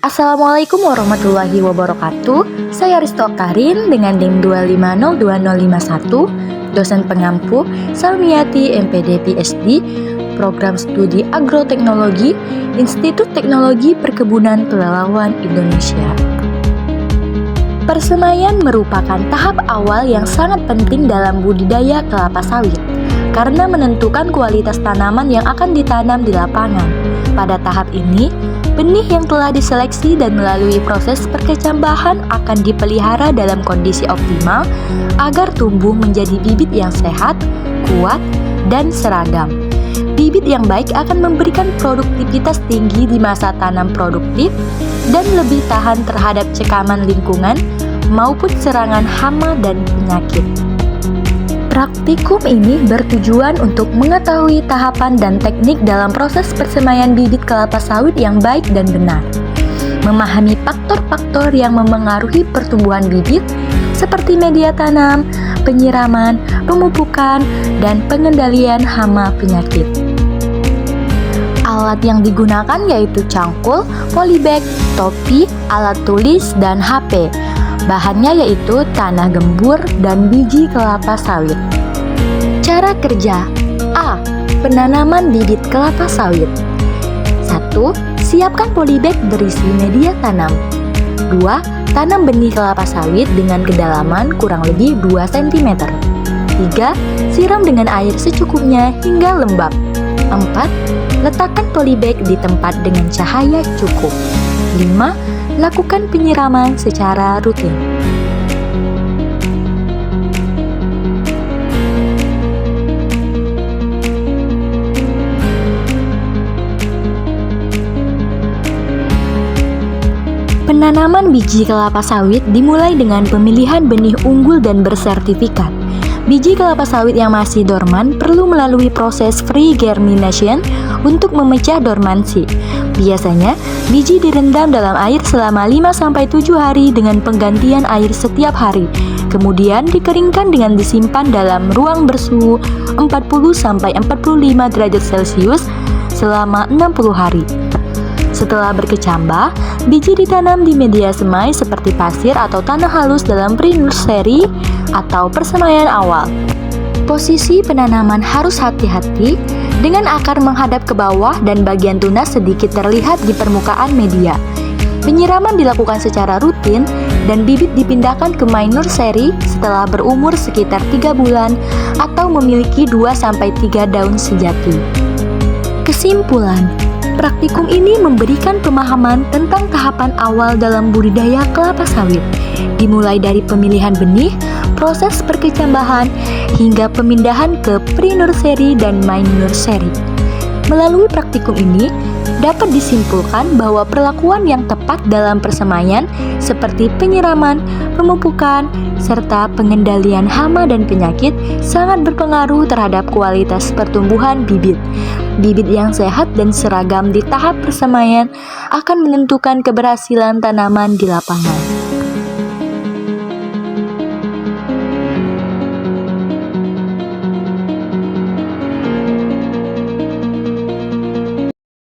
Assalamualaikum warahmatullahi wabarakatuh. Saya Risto Oktarin dengan NIM 2502051, dosen pengampu Salmiati MPD PhD, Program Studi Agroteknologi, Institut Teknologi Perkebunan Pelalawan Indonesia. Persemaian merupakan tahap awal yang sangat penting dalam budidaya kelapa sawit karena menentukan kualitas tanaman yang akan ditanam di lapangan. Pada tahap ini, benih yang telah diseleksi dan melalui proses perkecambahan akan dipelihara dalam kondisi optimal agar tumbuh menjadi bibit yang sehat, kuat, dan seragam. Bibit yang baik akan memberikan produktivitas tinggi di masa tanam produktif dan lebih tahan terhadap cekaman lingkungan maupun serangan hama dan penyakit. Praktikum ini bertujuan untuk mengetahui tahapan dan teknik dalam proses persemaian bibit kelapa sawit yang baik dan benar, memahami faktor-faktor yang memengaruhi pertumbuhan bibit seperti media tanam, penyiraman, pemupukan, dan pengendalian hama penyakit. Alat yang digunakan yaitu cangkul, polybag, topi, alat tulis, dan HP. Bahannya yaitu tanah gembur dan biji kelapa sawit. Cara kerja: A. Penanaman bibit kelapa sawit. 1. Siapkan polybag berisi media tanam. 2. Tanam benih kelapa sawit dengan kedalaman kurang lebih 2 cm. 3. Siram dengan air secukupnya hingga lembab. 4. Letakkan polybag di tempat dengan cahaya cukup. 5. Lakukan penyiraman secara rutin. Penanaman biji kelapa sawit dimulai dengan pemilihan benih unggul dan bersertifikat. Biji kelapa sawit yang masih dorman perlu melalui proses free germination untuk memecah dormansi. Biasanya, biji direndam dalam air selama 5-7 hari dengan penggantian air setiap hari. Kemudian dikeringkan dengan disimpan dalam ruang bersuhu 40-45 derajat Celcius selama 60 hari. Setelah berkecambah, biji ditanam di media semai seperti pasir atau tanah halus dalam pre-nursery atau persemaian awal. Posisi penanaman harus hati-hati dengan akar menghadap ke bawah dan bagian tunas sedikit terlihat di permukaan media. Penyiraman dilakukan secara rutin dan bibit dipindahkan ke main nursery setelah berumur sekitar 3 bulan atau memiliki 2-3 daun sejati. Kesimpulan: praktikum ini memberikan pemahaman tentang tahapan awal dalam budidaya kelapa sawit, dimulai dari pemilihan benih, proses perkecambahan, hingga pemindahan ke pre-nursery dan main nursery. Melalui praktikum ini, dapat disimpulkan bahwa perlakuan yang tepat dalam persemaian seperti penyiraman, pemupukan, serta pengendalian hama dan penyakit sangat berpengaruh terhadap kualitas pertumbuhan bibit. Bibit yang sehat dan seragam di tahap persemaian akan menentukan keberhasilan tanaman di lapangan.